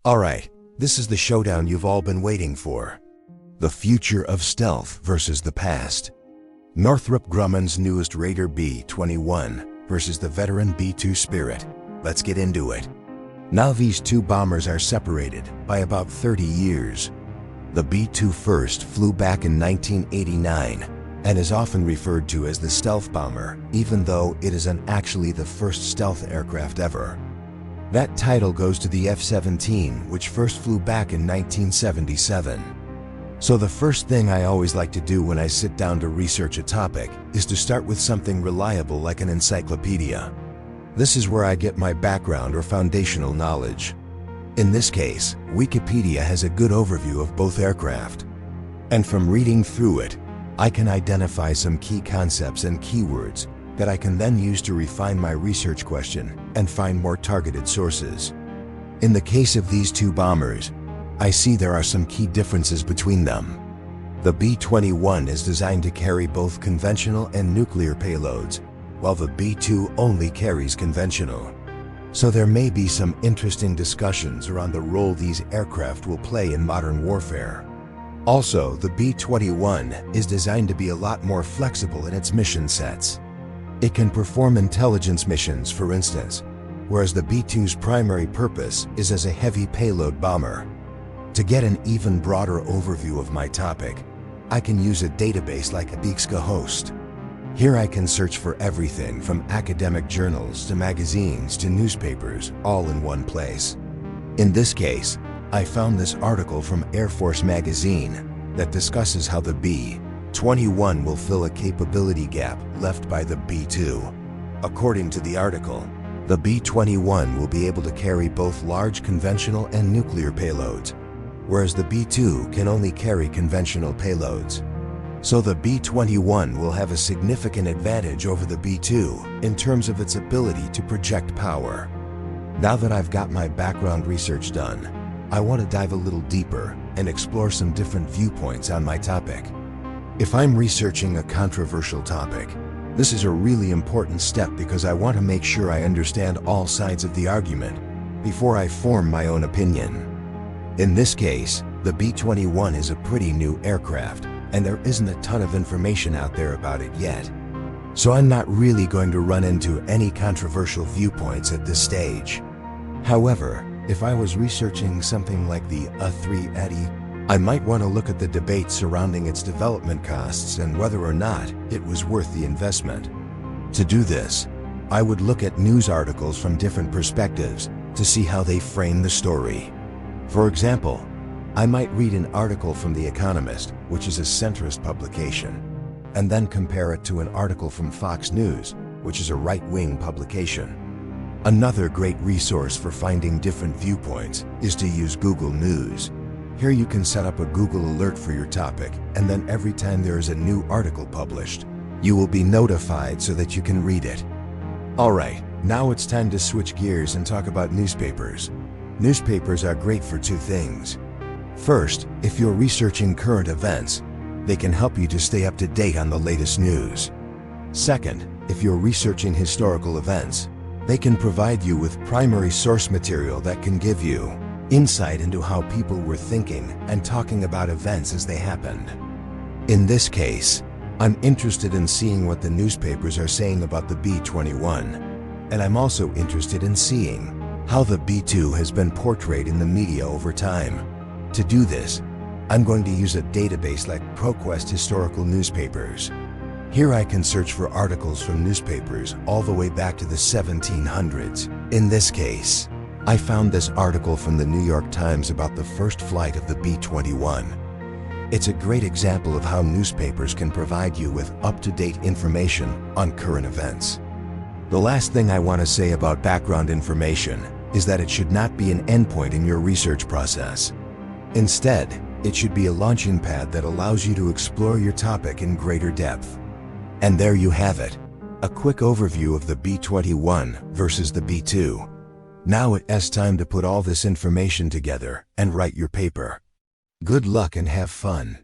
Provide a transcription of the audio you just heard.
Alright, this is the showdown you've all been waiting for. The future of stealth versus the past. Northrop Grumman's newest Raider B-21 versus the veteran B-2 Spirit. Let's get into it. Now these two bombers are separated by about 30 years. The B-2 first flew back in 1989 and is often referred to as the stealth bomber, even though it isn't actually the first stealth aircraft ever. That title goes to the F-17, which first flew back in 1977. So the first thing I always like to do when I sit down to research a topic is to start with something reliable like an encyclopedia. This is where I get my background or foundational knowledge. In this case, Wikipedia has a good overview of both aircraft. And from reading through it, I can identify some key concepts and keywords that I can then use to refine my research question and find more targeted sources. In the case of these two bombers, I see there are some key differences between them. The B-21 is designed to carry both conventional and nuclear payloads, while the B-2 only carries conventional. So there may be some interesting discussions around the role these aircraft will play in modern warfare. Also, the B-21 is designed to be a lot more flexible in its mission sets. It can perform intelligence missions, for instance, whereas the B-2's primary purpose is as a heavy payload bomber. To get an even broader overview of my topic, I can use a database like Aviation. Here I can search for everything from academic journals to magazines to newspapers, all in one place. In this case, I found this article from Air Force magazine that discusses how the B-21 will fill a capability gap left by the B-2. According to the article, the B-21 will be able to carry both large conventional and nuclear payloads, whereas the B-2 can only carry conventional payloads. So the B-21 will have a significant advantage over the B-2 in terms of its ability to project power. Now that I've got my background research done, I want to dive a little deeper and explore some different viewpoints on my topic. If I'm researching a controversial topic, this is a really important step because I want to make sure I understand all sides of the argument before I form my own opinion. In this case, the B-21 is a pretty new aircraft, and there isn't a ton of information out there about it yet. So I'm not really going to run into any controversial viewpoints at this stage. However, if I was researching something like the A380, I might want to look at the debate surrounding its development costs and whether or not it was worth the investment. To do this, I would look at news articles from different perspectives to see how they frame the story. For example, I might read an article from The Economist, which is a centrist publication, and then compare it to an article from Fox News, which is a right-wing publication. Another great resource for finding different viewpoints is to use Google News. Here you can set up a Google alert for your topic, and then every time there is a new article published, you will be notified so that you can read it. Alright, now it's time to switch gears and talk about newspapers. Newspapers are great for two things. First, if you're researching current events, they can help you to stay up to date on the latest news. Second, if you're researching historical events, they can provide you with primary source material that can give you insight into how people were thinking and talking about events as they happened. In this case, I'm interested in seeing what the newspapers are saying about the B-21, and I'm also interested in seeing how the B-2 has been portrayed in the media over time. To do this, I'm going to use a database like ProQuest Historical Newspapers. Here I can search for articles from newspapers all the way back to the 1700s. In this case, I found this article from the New York Times about the first flight of the B-21. It's a great example of how newspapers can provide you with up-to-date information on current events. The last thing I want to say about background information is that it should not be an endpoint in your research process. Instead, it should be a launching pad that allows you to explore your topic in greater depth. And there you have it, a quick overview of the B-21 versus the B-2. Now it's time to put all this information together and write your paper. Good luck and have fun.